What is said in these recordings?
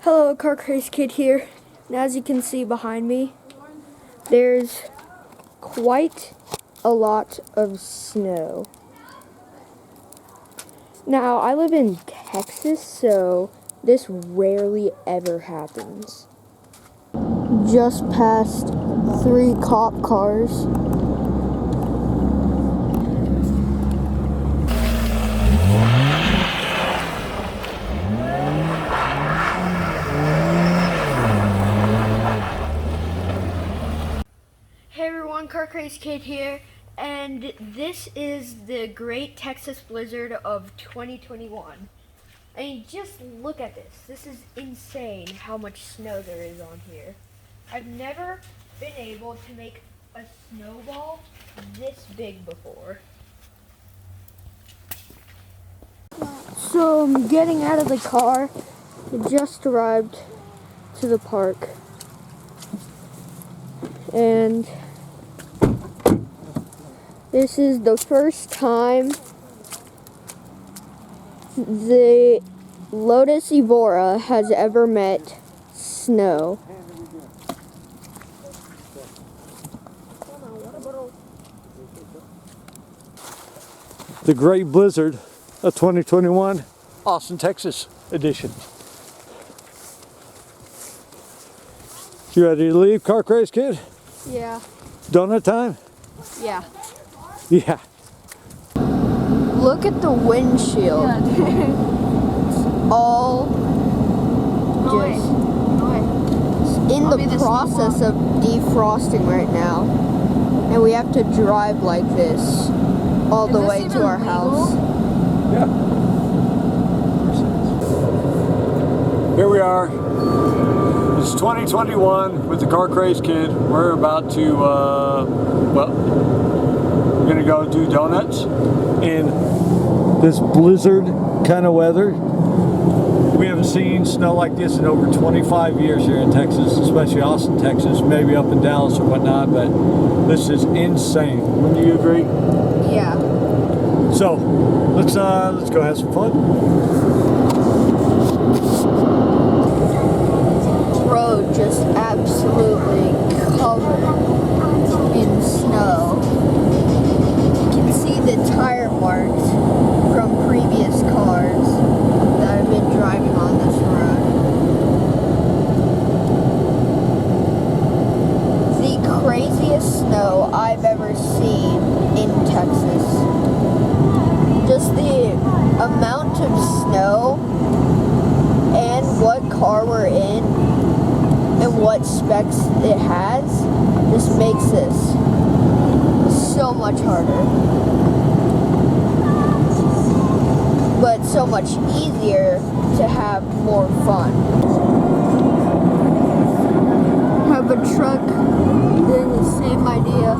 Hello, CARCRAZED Kid here. And as you can see behind me, there's quite a lot of snow. Now, I live in Texas, so this rarely ever happens. Just passed 3 cop cars. Hey everyone, CARCRAZED Kid here, and this is the Great Texas Blizzard of 2021. I mean, just look at this. This is insane how much snow there is on here. I've never been able to make a snowball this big before. So I'm getting out of the car. I just arrived to the park. And this is the first time the Lotus Evora has ever met snow. The Great Blizzard of 2021, Austin, Texas edition. You ready to leave, CARCRAZED Kid? Yeah. Donut time? Yeah. Yeah. Look at the windshield. It's all just in the process of defrosting right now. And we have to drive like this all the way to our house. Yeah. Here we are. It's 2021 with the CARCRAZED Kid. We're about to, we're gonna go do donuts in this blizzard kind of weather. We haven't seen snow like this in over 25 years here in Texas, especially Austin, Texas, maybe up in Dallas or whatnot, but this is insane. Wouldn't you agree? Yeah. So, let's go have some fun. Road just absolutely covered in snow. You can see the tire marks from previous cars that have been driving on this road. The craziest snow I've ever seen in Texas. Just the amount of snow and what car we're in and what specs it has just makes this so much harder, but so much easier to have more fun. Have a truck doing the same idea.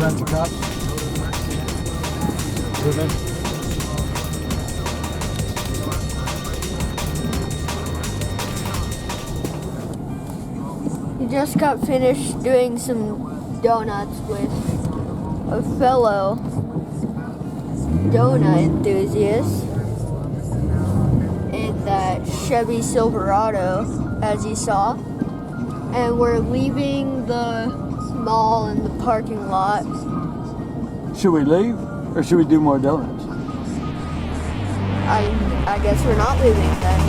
rent a cup. Women. He just got finished doing some donuts with a fellow donut enthusiast in that Chevy Silverado, as you saw. And we're leaving the mall and the parking lot. Should we leave or should we do more donuts? I guess we're not leaving then.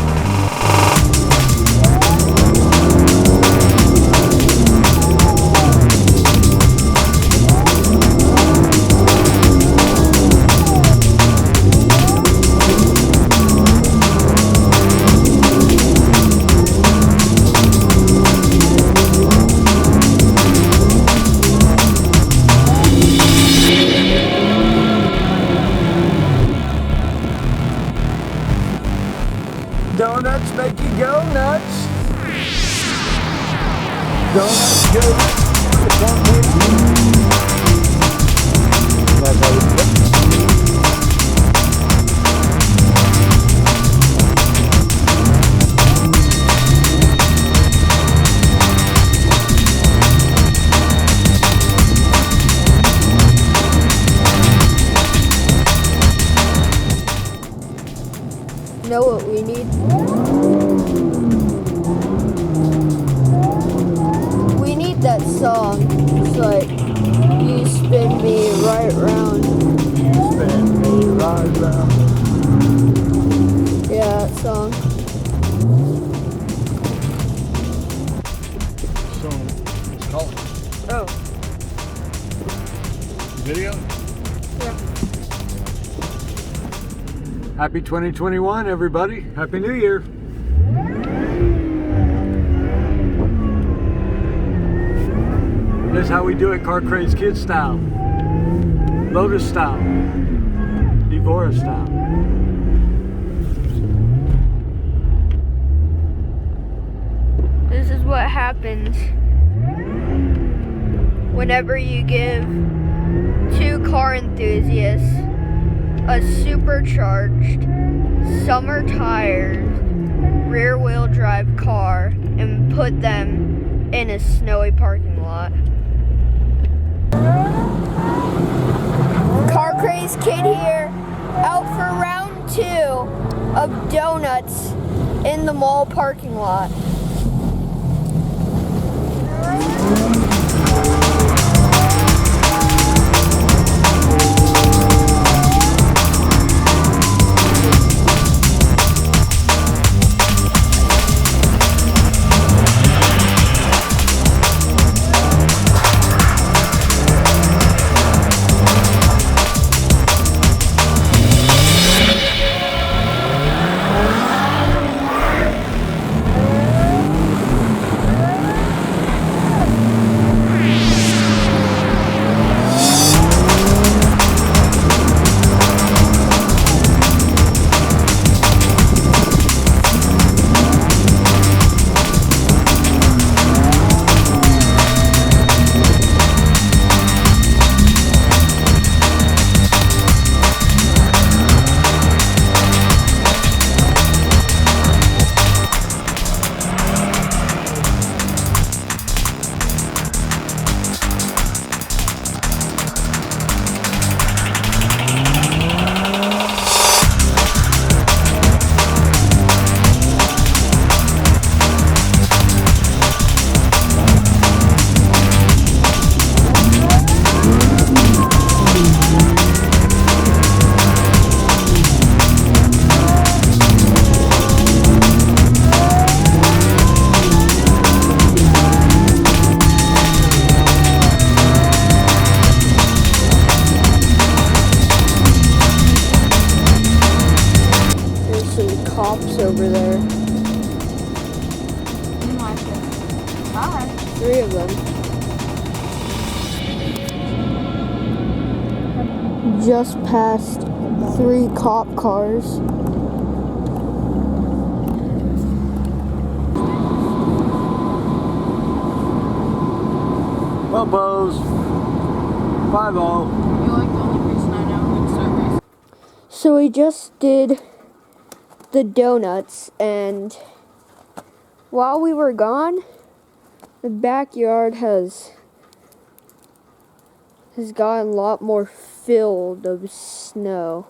Donuts make you go nuts. Donuts go nuts. That's how you do it. Know what we need? We need that song. It's like, you spin me right round. Spin me right round. Yeah, that song. So, it's called Oh. video. Yeah. Happy 2021, everybody. Happy New Year. This is how we do it, Car Craze Kid style. Lotus style. Evora style. This is what happens whenever you give two car enthusiasts a supercharged summer tires rear wheel drive car and put them in a snowy parking lot. Car Craze Kid here, out for round 2 of donuts in the mall parking lot. Cops over there. 3 of them. Just passed 3 cop cars. Well, Bose, 5-0. You're like the only person I know who can start racing. So we just did the donuts, and while we were gone, the backyard has gotten a lot more filled of snow.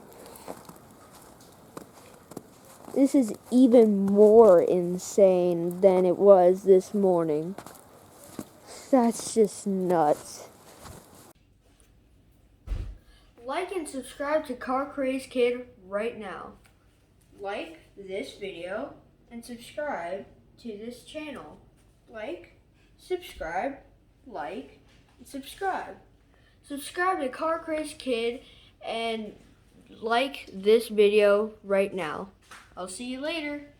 This is even more insane than it was this morning. That's just nuts. Like and subscribe to Car Craze Kid right now. Like this video and subscribe to this channel. Like, subscribe, and subscribe. Subscribe to Car Craze Kid and like this video right now. I'll see you later.